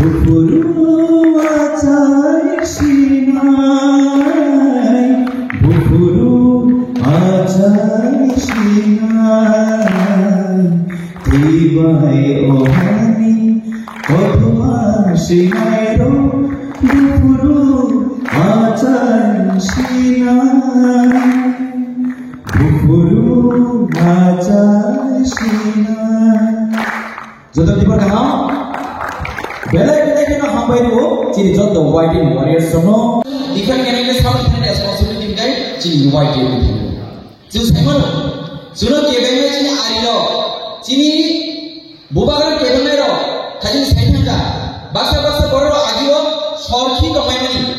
Bufuru acai sinai, bufuru acai sinai, tibai ohani koduma sinai ro, bufuru acai sinai, bufuru acai sinai. Jodoh diperkenal. Belai-belai kena hambai itu, ciri jodoh white warriors sono. Ikan kena ini sama dengan responsibility kita, ciri white itu. Jadi semua, suno kebengnya ciri arilo, ciri bubaran kebengnya ro, kaji saya juga. Bahasa baru ajiwo, sorki kemana ni?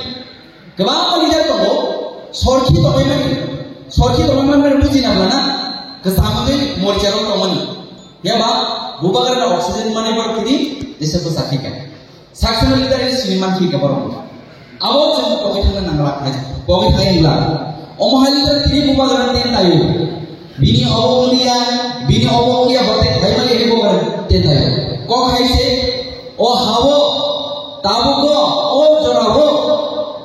Kemana lihat kamu? Sorki kemana ni? Sorki kemana mana buji nak mana? Kesamanya mau cari kemana? Ya bah, bubaran oksigen mana berkini? Desa tu sakit kan? Sakit mana kita ini siniman kita baru. Awak jangan poket kita nanggalak aja, poket kita yang lalu. Omah kita ini bukan garanti tayu. Bini awak dia bertek, saya mana ini bukan garanti tayu. Kau kaise, oh hawo, tabu ko, oh jorawo,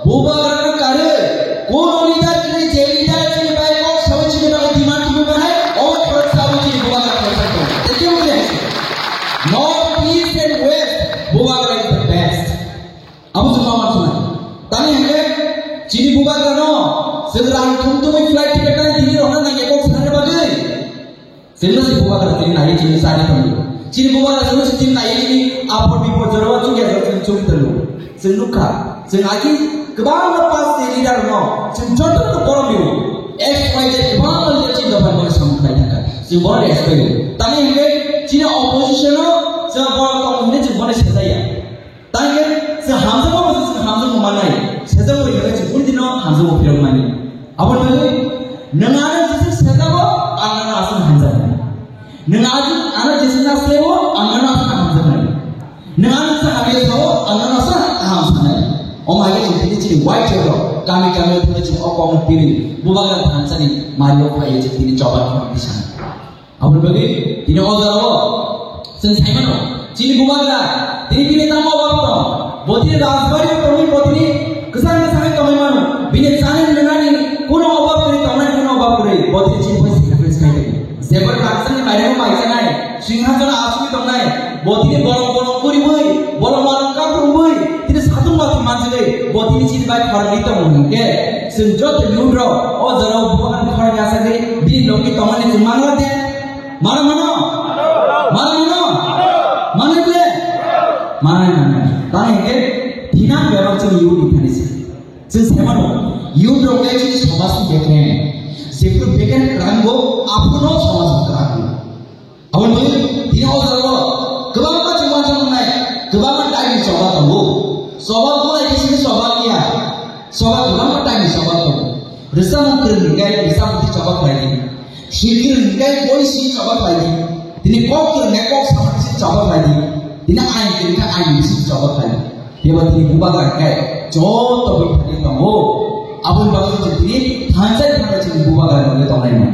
bukan garanti kare. Kau ni dah jadi jadi baik kau sama ciri bagai diman tu bukan hai, oh terus sama ciri bukan garanti. Jadi mana? North, East and West, bukan garanti the best. Abu tu kawan tu. Tanya hendak, ciri bukan garanti. Sekarang tuntut flight tiket kan tinggi orang nak ekor sana bagai. Sebenarnya si bukan garanti naik ciri sana tu. Ciri bukan garanti si ciri naik ini apa bipo jerawa juga jangan curi terlalu. Senuka, sengaja kebang lepas dari dalam mau. Senjata tu kolam biru. XYZ kebang lepas ciri dapat mana sama kaya kan. Si bukan XYZ. Tanya hendak, ciri opposition lo, sebab kaum ini cuma saya. Tanya, sehamzah apa sih sehamzah mana ini? Sehamzah itu kita cuma di nama hamzah opirang mana? Apa tu? Nengaran jenis sehamzah apa? Angan asal hamzah mana? Nengaran anak jenis asal apa? Angan asal hamzah mana? Nengaran sehamzah apa? Angan asal hamzah mana? Om ayat ini ciri white itu, kami itu cuma orang pilih. Bukan hamzah ni, Mario ayat ini coba di sana. Apa tu? Ini orang apa? Senjata mana? Ciri bukan ini nama apa? Boti rasbari kami boti kesan kami mana? Bini sana dengan ini kuno apa kiri taman kuno apa kiri boti ciri pun sekali sekali. Seperti kasan ini macam mana? Singhasana asli taman. Boti borong kuri boy, borong kapur boy. Tidak satu mati mati boti ini ciri baik hari itu mungkin. Senjata nyuro, oh jauh bukan hari biasa deh. Bini loki taman itu mana deh? Mana? Tanya ke, tidak berapa ciri you di sini. Sesuatu you berapa ciri sobat bekerja. Sebelum bekerja keranggo, apa no sobat keranggo. Awal tu tidak usah kebangan macam naik, kebangan tadi sobat tu. Sobat tu lagi sini sobat dia. Sobat kebangan tadi sobat tu. Resam kerenggai, resam tu sobat lagi. Sikir kerenggai boy si sobat lagi. Ini kok kerenggai kok sama si sobat lagi. Tidak air mesti coba kali. Dia berarti bukan kayak jauh tapi tadi kamu. Abang bagus jadi hantar mana jadi bukan kali tahu ni.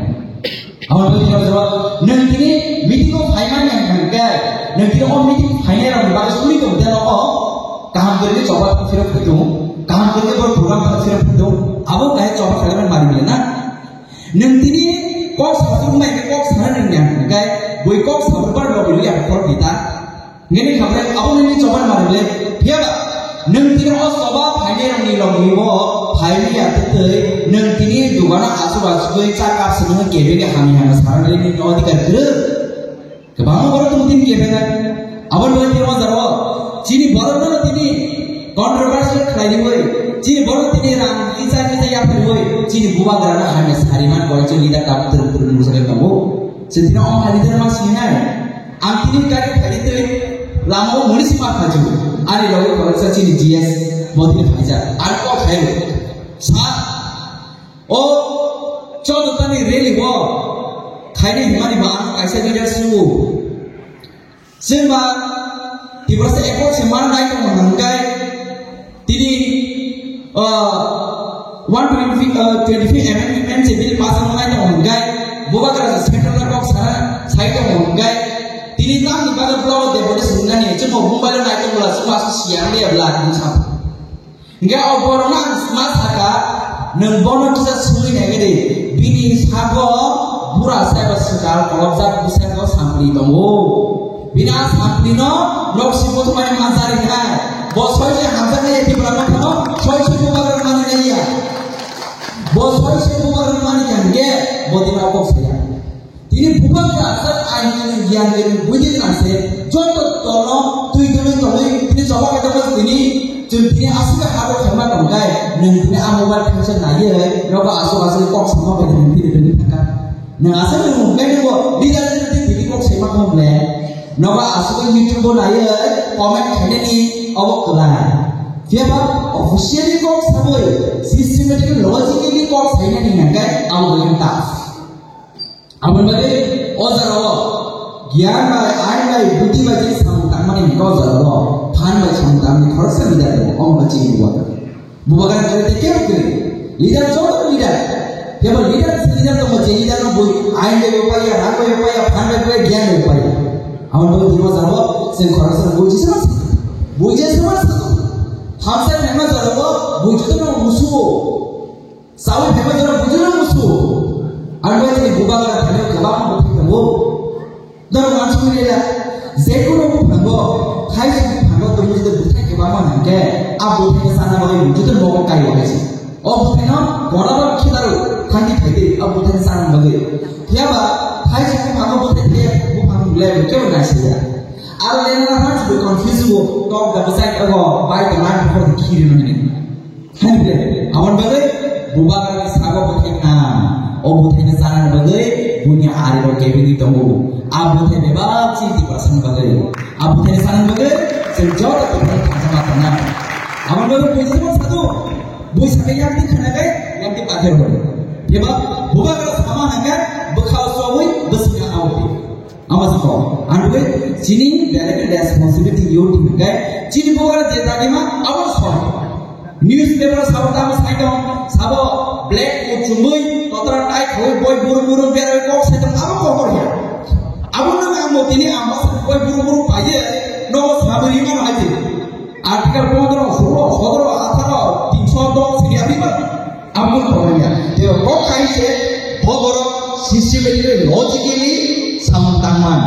Abang tu dia jawab nanti meeting of finance yang kayak nanti orang meeting finance orang bagus sulit tu dia apa? Kaham kerja coba tu firman itu, kaham kerja berprogram tu firman itu. Abang kayak coba firman mari dia nak. Nanti ni kau satu rumah kau sebenarnya yang kayak boy kau sebenarnya boleh yang kau kita. Ini kabar apa ini coba marah dia ba nanti orang sobat hanya yang nilai niwo hanya itu nanti ini dua orang asuh cakap senang kebega kami hanya sekarang ini nyawa dikerja kebangun baru tu mungkin kebega awal baru dia orang cini baru nanti ini kontroversi kelai boy cini baru ini orang kisah yang boy cini buat kerana hanya seharian boy cini tidak dapat turun musuh kamu setiap orang hari itu masih ni antini kari hari itu lama munis mat maju, ada lalu kalau saya cini GS mau tidak fajar, ada kok kayu, sah, oh, contoh tadi reli wo, kayu ni mana bang, kaisa dia suhu, sebab tiba se ekor semana naik ke mengangkai, tadi 125 mm civil pasang naik ke mengangkai, bukan kerana center kok saya ke mengangkai. Ini tak ibarat pulau dia boleh sebenarnya cuma mobile naik tu bola semua siang dia belakang sam. Enggak oborong masaka nembono kita suri negeri bini sago pura saya sekal kalau zat bisa kau sampli tunggu. Bina sampli no loksi foto main masari hai. Bos saya hamzah ni di belakang no, saya bukan mana ni ya. Bos saya bukan mana yang dia bodi apa saya. Ini bukan asal aini yang bunyi nasi. Contoh tolong tolong ini coba kita bahas ini. Jadi asal ada sama tongkai. Nanti amubat kerja lagi ya. Lepas asal kok sama pada nanti kan. Nah asal mungkin itu dia nanti kok sama komplain. Lepas asal YouTube lagi ya. Komen kena ni awak kelai. Siapa? Officially kok sama. Systematically logically kok sama ni nanti awak yang tak. Abang bade, ojar awak, gian bay, air bay, buti bay jadi samutang mana ni kau ojar awak, pan bay samutang ni harus leader tu, orang macam ni buat. Bukan kerja tekir tu, leader jauh leader. Dia ber leader tu macam leader tu buat, air bay upaya, ran bay upaya, pan bay upaya, gian bay upaya. Abang bade dia ojar awak, sen harus buat semua. Hamzah memang ojar awak, buat tu nak musuh. Sawi memang ojar buat tu musuh. Anda ini bukan orang yang kebab bukan tunggu. Dan macam ni lah. Zeko tunggu, hai tunggu tunggu itu bukan kebab mana ke? Abu tunggu sana bagi itu tu mau kaya apa sih? Oh bukan no, orang kita tu kandi kaya abu tunggu sana bagi. Tiada, hai tunggu bukan dia bukan boleh macam mana sih ya? Ada yang orang tu confuse bu, kau dah besar kau baik dengan kau kiri mana ni? Hai boleh. Awan bagi bukan orang sahaja bukan oh bukan sana bagai punya hari bagai begitu tunggu. Abu teh bebas sih di pasang bagai. Abu teh sana bagai sejauh tu pun sama tenang. Aman baru puisi pun satu. Puisi yang di kana bagai yang di pakai bagai. Bebas bukan kalau sama hanya bekal suami bersihkan awak. Amat kau. Anu bagai sini direct responsibility you bagai. Sini bukan jeda ni mah awak suami. Newspaper sabotama saidong sabo black ucumui kotoran tai koi boy buru-buru biar kok sedang apa kotor ya abu nama amot ini amas boy buru-buru paya no sabari mana aja artikel kotor sodro atara 300 sini apa amun kotornya dia kok kai se bogoro systematically logically samantangman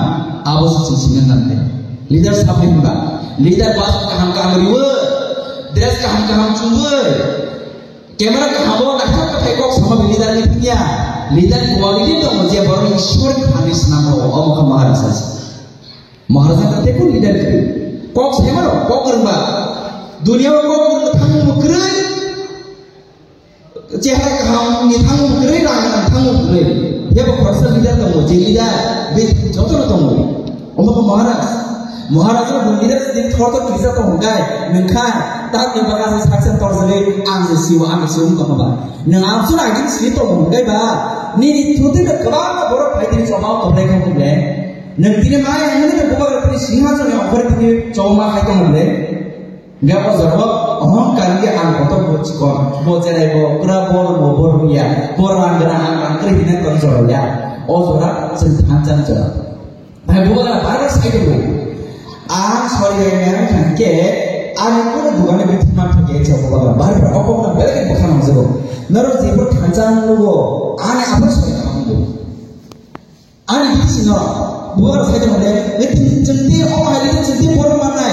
abu sisi nanti leader sampai juga leader pas kaham dress kaham cunggur, kamera kaham nak kok sama leader ni punya, leader quality tu macam baru Ishwar हानिस nama orang Maharaja. Maharaja kata pun leader tu, kok sama kok kerja, dunia kok tanggung berkerai, cahaya kaham ni tanggung berkerai, rakyat tanggung berkerai. Dia berkuasa leader tu, jadi leader, betul tu, orang Maharaja. Maharaja pun leader sedikit thorot kisah tu mungkai, mungkin tak ni bagai saksi terjadi angin siwa kau apa? Nang angin lagi sedikit tu mungkai bah, ni itu tu kerana baru pagi coba kau boleh kau boleh. Nang tiada maya ni tu bukan kerana singa tu yang oper tu coba kau boleh. Dia apa sebab orang kali angin tu buat cikon, buat cerai buat kerap buat ya, buat angin kerana kau jual ya, oh surat sentangan jual. Tapi bukan apa saya tu. Sorry yang kan ke, aku ni bukan lebih cuma pergi coba baru apa pun balik bukan maksud. Naruh jemput kancan lu, apa sih kamu? Itu sih bukan saya cuma deh. Itu centih hari itu centih baru mana?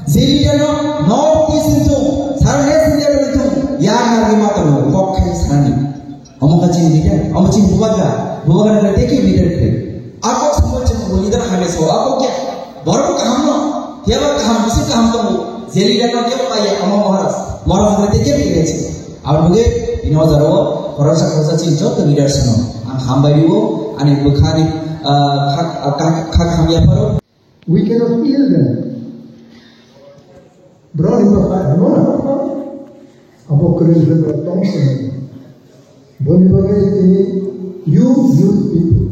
Jadi dia no itu, sarana dia itu, yang hari mata lu, kok kayak sarana. Kamu kacau dia, kamu cint bukan ada teki dia tu. Aku semua cuma leader hanya so, aku ke baru kaham no, dia kaham mesti kaham tu, jadi dia nak dia kaya, kamu Maharaja nanti dia pergi sih. Awak mungkin ini wajar awak, orang saksa cinta tu leader sana. Hamba ibu, ane bukan kak kami apa lo? We cannot heal them. Bro, itu apa? No. Apa kerja bertong sana? Bagaimana ini? You people,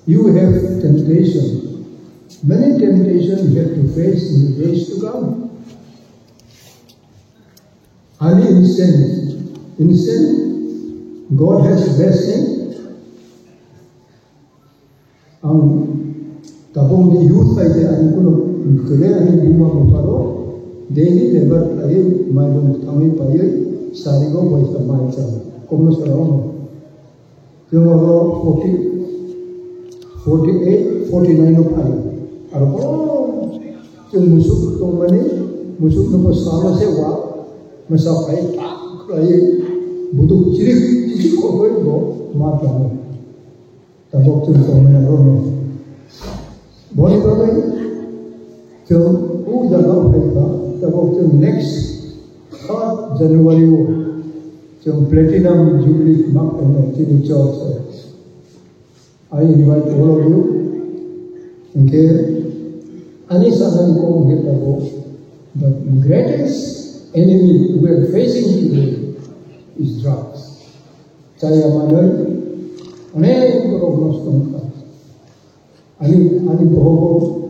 you have temptation. Many temptations you have to face in the days to come. Only in sin, God has blessing. Tabung di youth saja ani kuno kele ani bima muparo daily labor aye maidum kami paye sarigo boy samai sa kono sarong yung 48 49 of ay arbo yung musuk tong mani musuk no sala se wa masa pai aye budu ciri ko boy bo ma tamo tabok tu ko mena ro Boni bagai, jom jaga mereka, tabok jom next 3 January jom platinum jubilee mark and the church. I invite all of you. Okay, Anisa and Kong Hitabo, the greatest enemy we are facing today is drugs. Saya madal, anek berobos tongkat. Ani boho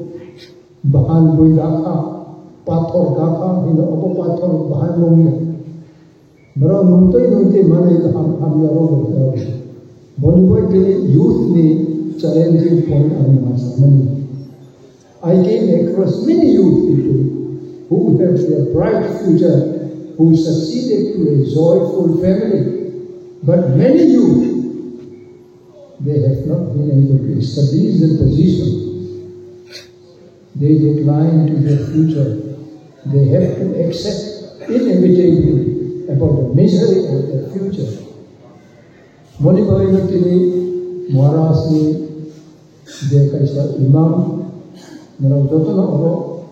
bahan boy daka pathor daka hina opo pathor bahan longnya bro nungtoi mana ka ham yaro boni boy ke youth ni challenging point ani masamani I came across many youth people who have a bright future, who succeeded to a joyful family, but many youth they have not been able to establish their position. They decline to their future. They have to accept inevitably about the misery of their future. Moni Bhavinatini Maharasni Jekaisa Imam Naravjotana Oro,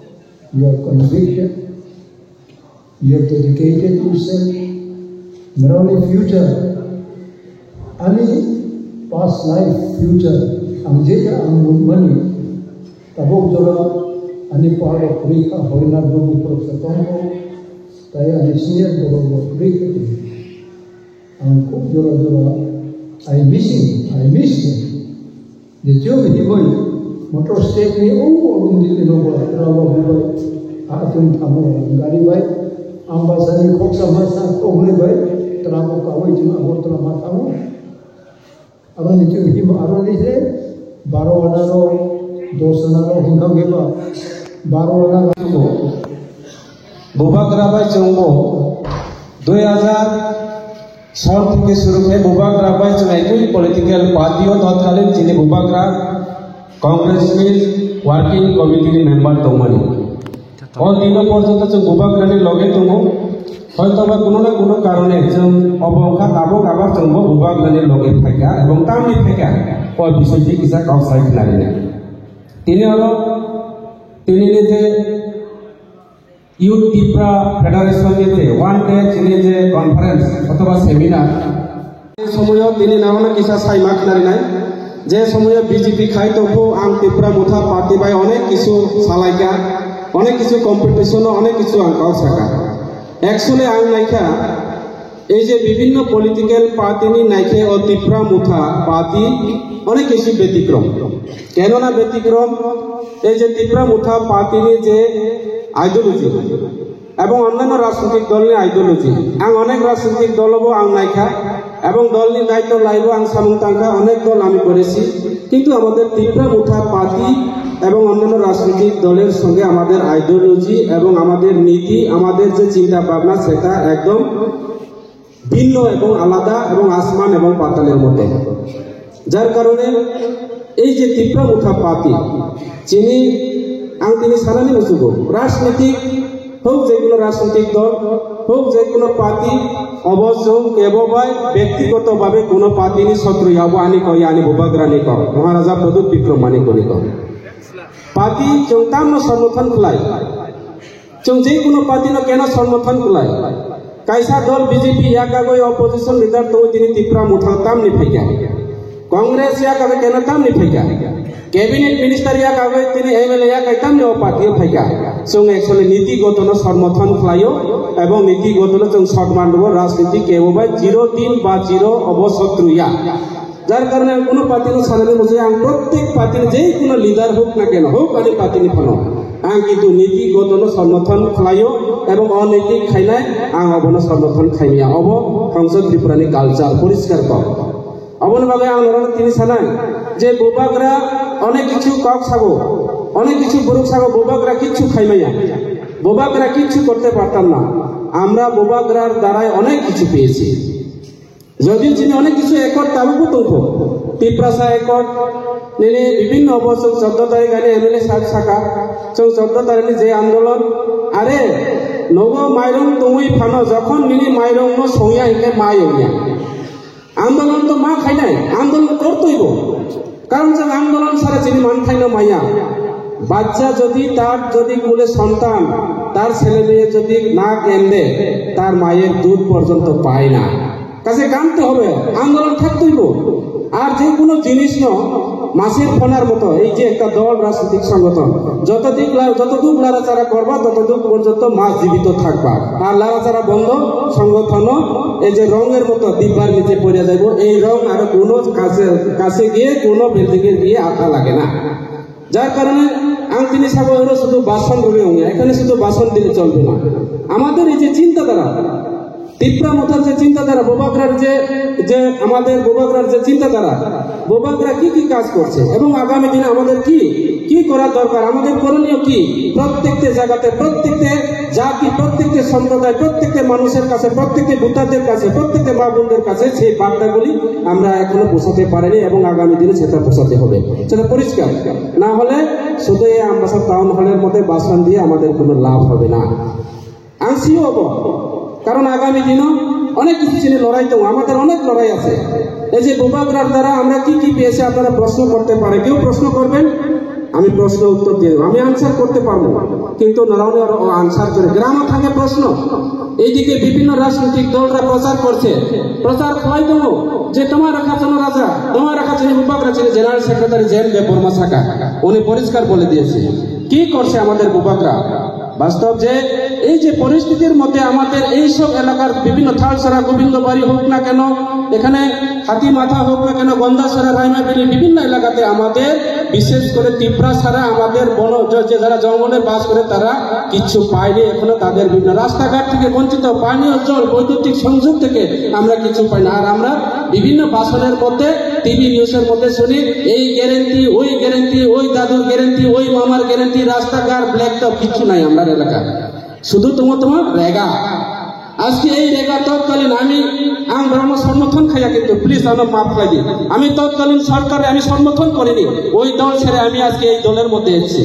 you are convicted, you have dedicated yourself, not only future, only past life, future, Amjeka Amrumani, Tabok Jora, Ani part of Rika, Horina Gobu Prosatongo, Taya Nisir Goro Rika, and Cook Jora, I miss him. The job he went, motor state me, oh, Rava, Atum Tamo, Garibai, Ambasani Koksa Masa, Oglebai, Tramo Kawai, Amotra Matamo. Aron itu him aron ini baru ada dosa naro hingga geba baru ada Bubak Rabai Jumbo 2000 साल থেকে শুরু করে বুবাক rabbi একই political পার্টিও তৎকালীন যিনি বুবাকরা কংগ্রেসनि working কমিটিनि member দंमोन অ দিন পর্যন্ত जों বুবাকরাनि লগে दङ হয়তোবা কোনো না কোনো কারণে जों অবংখা দাবক আবার जों বুবাকরাनि লগে ফাইকা এবং তামনি ফাইকা ও বিষয়টি কিসা কাউসাই লারিনা তিনি যে ইউথ ত্রিপুরা ফেডারেশন নিতে ওয়ান ডে যিনি যে কনফারেন্স অথবা সেমিনার এই সময় তিনি নাহলে কিসা সাইমাক নারিনাই যে সময় বিজেপি খাই তবু আম ত্রিপুরা মুথা পার্টি বাই অনেক কিছু সালাইকা অনেক কিছু কম্পিটিশন অনেক কিছু আঙ্কাও সাকা একচুয়ালি আং নাইকা এই যে বিভিন্ন পলিটিক্যাল পার্টিনি নাইকে ও ত্রিপুরা মুথা পার্টি অনেক কিছু ব্যতিক্রম কেননা ব্যতিক্রম এই যে ত্রিপুরা মুথা পার্টিনি যে আইডিওলজি এবং অন্যান্য রাজনৈতিক দলনি আইডিওলজি আং অনেক রাজনৈতিক দলবো আং নাইকা এবং দলনি দায়িত্ব লাইবো আং সামুংতাঙ্কা অনেক দল আমি করেছি কিন্তু আমাদের ত্রিপুরা মুথা পার্টি এবং অন্যান্য রাজনৈতিক দলের সঙ্গে আমাদের আইডিওলজি এবং আমাদের নীতি আমাদের যে চিন্তা ভাবনা সেটা একদম ভিন্ন এবং আলাদা এবং আসমান এবং পাতালের মতো যার কারণে এই যে ত্রিপুরা মুথা পার্টি যিনি তিনি সারানি মুসুব রাজনৈতিক হোক যেগুলো রাজনৈতিক দল হোক যেগুলো পার্টি অবশ্য কেবল ব্যক্তিগতভাবে কোনো পার্টিনি শত্রু ইয়াবো আনি কই আনি বুবাগ্রানি কর মহারাজা প্রদূত বিক্রম মানি করি কর পার্টি চংতাম সমর্থন খুলাই চং যে কোনো পার্টি কেন সমর্থন খুলাই কাইসা দল বিজেপি ইয়াকাগৈ অপোজিশন লিডার তো তিনি ত্রিপুরা মুথা তামনি ফাইকা कांग्रेस या कभी कहना तम नहीं फेंका कैबिनेट मिनिस्टर या कभी तीन एमएलए या कहीं तम नहीं पार्टी फेंका संग एक्चुअली नीतिगत न समर्थन खलायो एवं नीतिगत न जों सम्मान दो राजनीति केवल 0 दिन बा 0 अवशत्रु या जार कारण कोनो पार्टी न सालानि मुझे आं प्रत्येक पार्टी जे कोनो लिडर होक ना केन होक आनि पार्टी नि फनो आं किन्तु नीतिगत न समर्थन खलायो एवं अनैतिक खाइनाय आं अबन समर्थन खाइया अब संसद त्रिपुरानि कालचार परिष्कार क अबन बागै आं नरन तिनि सानाय जे बुबाग्रा অনেক কিছু কক ছাগো অনেক কিছু বরুক ছাগো বোবাকরা কিচ্ছু খাইমাইয়া বোবাকরা কিচ্ছু করতে পারতাম না আমরা বোবাকরার দ্বারাই অনেক কিছু পেয়েছি যদিও যিনি অনেক কিছু একট তাবুকু তুলবো পিপ্রাসা একট নিনে বিভিন্ন অবস্থা 14 তারিখ আগে এমএলএ সাহেব থাকা 14 তারিখে যে আন্দোলন আরে নগ মাইরং তুমি ফানো যখন নিনি মাইরং ন সইয়া হিকে মাইয়া আন্দোলন তো মা খাই নাই আন্দোলন করতেইব কারণ যে আন্দোলন সারা যিনি মান খাই না মাইয়া বাচ্চা যদি তার যদি কোলে সন্তান তার ছেলে মেয়ে যদি না কেন্দে তার মায়ের দুধ পর্যন্ত পায় না কাছে কানতে হবে আন্দোলন থাকতেইব আর যে কোনো জিনিস ন মাছের ফোনার মতো এই যে একটা দল রাজনৈতিক সংগঠন যতদূর লাড়াচাড়া করবা ততদূর পর্যন্ত মাছ জীবিত থাকবা আর লাড়াচাড়া বন্ধ সংগঠন এই যে রঙের মতো ডিব্বার নিচে পড়ে যাইব এই রং আর কোনো কাছে গিয়ে কোনো বিল্ডিংয়ে গিয়ে আঠা লাগে না যার কারণে তিনি সাগর শুধু বাসন রয়ে এখানে শুধু বাসন দিলে চলবে না আমাদের এই যে চিন্তাধারা তিপ্রা মথার যে চিন্তাধারা বোবাকরার যে আমাদের বোবাকরার যে চিন্তাধারা বোবাকরা কি কি কাজ করছে এবং আগামী দিনে আমাদের কি করা দরকার আমাদের করণীয় কি প্রত্যেকটা জায়গাতে প্রত্যেকটা জাতি প্রত্যেকটা সম্প্রদায় প্রত্যেকটা মানুষের কাছে প্রত্যেকটা ভোটারদের কাছে প্রত্যেকটা মা বোনদের কাছে সেই বার্তাগুলি আমরা এখনো পৌঁছাতে পারিনি এবং আগামী দিনে সেটা পৌঁছাতে হবে সেটা পরিষ্কার না হলে শুধু এই আমবাসা টাউন হলের মধ্যে বাসন দিয়ে আমাদের কোনো লাভ হবে না আংশিও হব কারণ আগামী দিনও অনেক কিছু চিনি লড়াই তো আমাদের অনেক লড়াই আছে এই যে বোবাকরার দ্বারা আমরা কি কি পেয়েছি আপনারা প্রশ্ন করতে পারে কেউ প্রশ্ন করবেন আমি প্রশ্ন উত্তর দিয়ে দেবো আমি আনসার করতে পারবো কিন্তু নারায়ণ আনসার করে গ্রামে থাকে প্রশ্ন এইদিকে বিভিন্ন রাজনৈতিক দলরা প্রচার করছে প্রচার খোলাই দেবো যে তোমার রাখা জন্য রাজা তোমার রাখা জন্য বোবাকরা ছিল জেনারেল সেক্রেটারি জেম বর্মা শাখা উনি পরিষ্কার বলে দিয়েছে কি করছে আমাদের বোবাকরা বাস্তব যে এই যে পরিস্থিতির মধ্যে আমাদের এই সব এলাকার বিভিন্ন থালসরা গোবিন্দবাড়ি হোক না কেন এখানে হাতিমাথা হোক না কেন গন্ধাসরা রায়মাবেলি বিভিন্ন এলাকাতে আমাদের বিশেষ করে তিপ্রা ছাড়া আমাদের বন যে যারা জঙ্গলে বাস করে তারা কিচ্ছু পায়নি এখনো তাদের বিভিন্ন রাস্তাঘাট থেকে বঞ্চিত পানীয় জল বৈদ্যুতিক সংযোগ থেকে আমরা কিছু পাই না আর আমরা বিভিন্ন বাসনের মধ্যে টিভি নিউজের মধ্যে শুনি এই গ্যারেন্টি ওই দাদুর গ্যারেন্টি ওই মামার গ্যারেন্টি রাস্তাঘাট ব্ল্যাক টপ কিছু নাই আমরা এলাকা শুধু তোমার রেগা আজকে এই রেগা তৎকালীন আমি ব্রহ্ম সমর্থন খাইয়া কিন্তু প্লিজ আমার মাফ খাই দিই আমি তৎকালীন সরকারে আমি সমর্থন করিনি ওই দল ছেড়ে আমি আজকে এই দলের মধ্যে এসেছি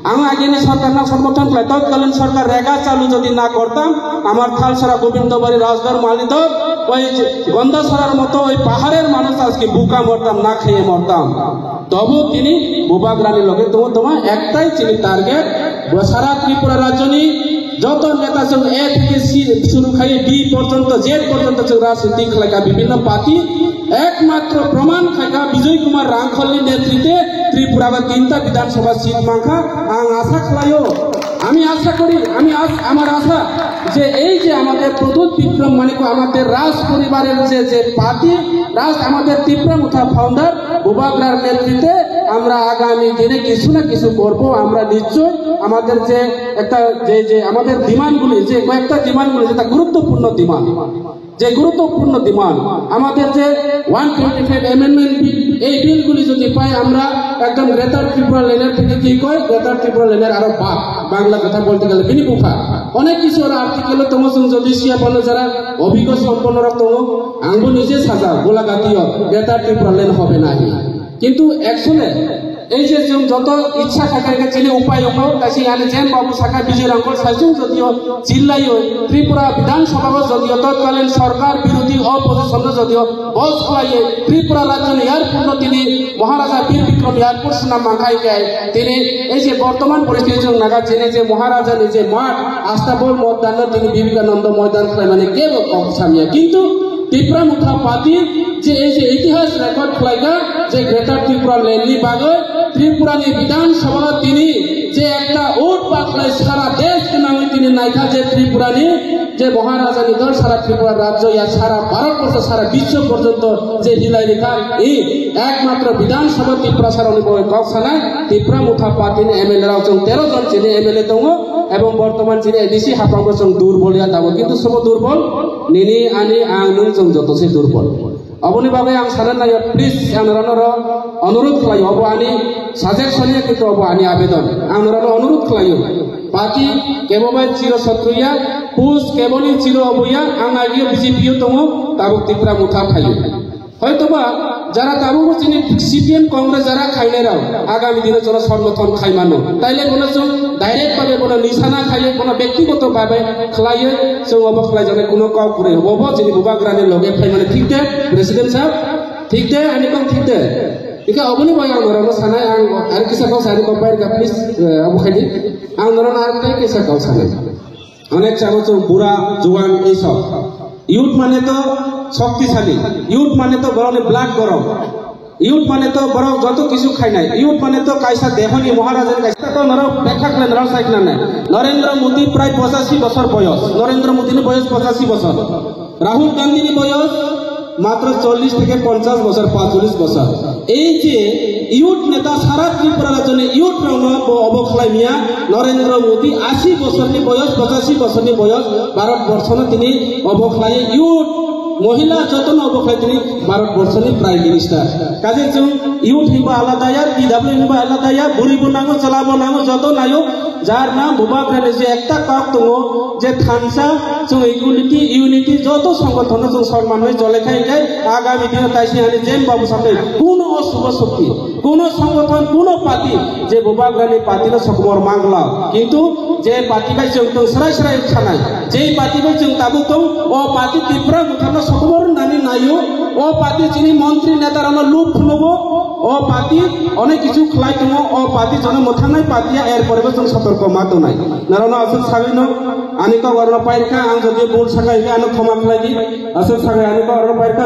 আমি আগে সরকার না সমর্থন করে তৎকালীন সরকার রেগা চালু যদি না করতাম আমার থালসরা গোবিন্দবাড়ি রাজদার মালিত ওই গন্ধাসরার মতো ওই পাহাড়ের মানুষ আজকে বুকা মরতাম না খেয়ে মরতাম তবু তিনি বোবাকরানির লগে তোমার একটাই ছিল টার্গেট সারা ত্রিপুরা রাজ্য নিয়ে যত নেতা সব এ থেকে শুরু খাইয়ে বি পর্যন্ত জেড পর্যন্ত রাজনৈতিক লেখা বিভিন্ন পার্টি একমাত্র প্রমাণ থাকা বিজয় কুমার রাংখলের নেতৃত্বে ত্রিপুরা তিনটা বিধানসভা সিট মাখা আশা খাইও আমি আশা করি আমার আশা যে এই যে আমাদের প্রদ্যুৎ বিক্রম মানিক আমাদের রাজ পরিবারের যে পার্টি আমাদের ত্রিপুরা মুথা ফাউন্ডার বোবাকরার নেতৃত্বে আমরা আগামী দিনে কিছু না কিছু করব আমরা নিশ্চয় আমাদের যে একটা যে আমাদের ডিমান্ডগুলি যে কয়েকটা ডিমান্ডগুলি যেটা গুরুত্বপূর্ণ ডিমান্ড আমাদের যে 125 অ্যামেন্ডমেন্ট বিল এই বিলগুলি যদি পাই আমরা একদম গ্রেটার ত্রিপুরা লেনের থেকে কি কয় গ্রেটার ত্রিপুরা লেনের আরো বাংলা কথা বলতে গেলে বিনিপুফা অনেক কিছু আর্টিকেল তোমার যদি সিয়াপানো যারা অভিজ্ঞ সম্পন্নরা তো আঙ্গু নিজে সাজা গোলাঘাতীয় গ্রেটার ত্রিপুরা লেন হবে না কিন্তু একচুয়ালি এই যে যত ইচ্ছা থাকার চিনি উপায় কাছে জেন বাবু শাখা বিজয় রাঙ্কল সাইজু যদিও জিল্লাই ত্রিপুরা বিধানসভা যদিও তৎকালীন সরকার বিরোধী অপোজিশন যদিও বস খোয়াইয়ে ত্রিপুরা রাজ্য এয়ারপোর্ট তিনি মহারাজা বীর বিক্রম এয়ারপোর্ট নাম মাখাই গায় তিনি এই যে বর্তমান পরিস্থিতি নাগা চিনে যে মহারাজা নিজে মাঠ আস্তাবল ময়দান তিনি বিবেকানন্দ ময়দান মানে কে সামিয়া কিন্তু ত্রিপুরা মুথা পার্টি যে এই যে ইতিহাস রেকর্ড খোলাইগা যে গ্রেটার ত্রিপুরা লেনলি বাগে ত্রিপুরানি বিধানসভা তিনি যে একটা ওট পাকলাই সারা দেশকে নামে তিনি নাইকা যে ত্রিপুরানি যে মহারাজা নিদল সারা ত্রিপুরা রাজ্য ইয়া সারা ভারতবর্ষ সারা বিশ্ব পর্যন্ত যে হিলাই রেখা এই একমাত্র বিধানসভা ত্রিপুরা সারা অনুভব কক্সানায় ত্রিপুরা মুথা পার্টি এমএলএ রাও 13 জন চিনি এমএলএ দङ এবং বর্তমান চিনি এডিসি হাফাঙ্গ দুর্বলিয়া দাবো কিন্তু সব দুর্বল নিনি আনি আং নং যতসে দুর্বল Aboni bagai ang saran na please ang narano अनुरोध खालायो अब आनी साजेक्शन या कितो अब आनी आवेदन ang narano अनुरोध खालायो पार्टी केबोबाय चिरो शत्रुया पुस केबोली चिरो अबुया ang आगियो बीजेपीयो तंगो ताबुक तिप्रा मुठा खायो হয়তোবা যারা তাবুক চিনি সিপিএম কংগ্রেস যারা খাইলে রাও আগামী দিনে জন্য সমর্থন খাই মানো তাইলে কোনো जों ডাইরেক্ট ভাবে কোনো নিশানা খাইয়ে কোনো ব্যক্তিগত ভাবে খাইয়ে जों अब খাই জানে কোনো কাউ করে হবো যিনি বুবাগ্রানি লগে খাই মানে ঠিক দে প্রেসিডেন্ট সাহেব ঠিক দে আনি কোন ঠিক দে ইকা অবনি বয় আমরানো সানাই আর কিসা কাউ সারি কপাইর গা প্লিজ আবু খাইদি আমরানো আর তাই কিসা কাউ সানাই অনেক চাগো जों বুড়া জওয়ান এই সব ইউথ মানে তো শক্তিশালী ইউথ মানে তো বড় ব্লাড গরম ইউথ মানে তো বড় যত কিছু খাই নাই ইউথ মানে তো কাইসা দেহনি মহারাজের কাইসা তো নর দেখাকলে নর সাইক না নরেন্দ্র মোদি প্রায় 85 বছর বয়স নরেন্দ্র মোদির বয়স 85 বছর রাহুল গান্ধীর বয়স মাত্র 40 থেকে 50 বছর 45 বছর এই যে ইউথ নেতা সারা ত্রিপুরার জন্য ইউথ অবখলাই মিয়া নরেন্দ্র মোদি 80 বছরের বয়স 85 বছরের বয়স ভারতবর্ষে তিনি অবখলাই ইউথ মহিলা যতন অবখলাই তিনি ভারতবর্ষের প্রাইম মিনিস্টার কাজে जों ইউথ হিবা আলাদায়া পিডব্লিউ হিবা আলাদায়া বুড়িবো নাঙ্গো চালাবো নাঙ্গো যত নায়ো যার নাম বুবাগ্রানি যে একটা কাক দङ যে থানসা जों ইকুয়ালিটি ইউনিটি যত সংগঠন जों সম্মান হয়ে চলে খাই যায় আগামী দিনে তাইসি আনি জেন বাবু সাথে কোন অশুভ শক্তি কোন সংগঠন কোন পার্টি যে বুবাগ্রানি পার্টির সকমর মাংলা কিন্তু যে পার্টি বাই जों সরাই সরাই ছানাই যেই পার্টি বাই जों তাবু দङ ও পার্টি ত্রিপুরা মুথানো সকমর নানি নাইও ও পার্টি যিনি মন্ত্রী নেতারানো লুপ খুলবো ও পার্টি অনেক কিছু খাই দङ ও পার্টি জন মোথানাই পার্টিয়া এর পরেও जों সতর্ক মাতো নাই নারানো আসল সাবিনো আনিকা ওয়ারনা পাইরকা আং যদি ভুল সাকাই আনো ক্ষমা খাই দি আসল সাকাই আনিকা ওয়ারনা পাইরকা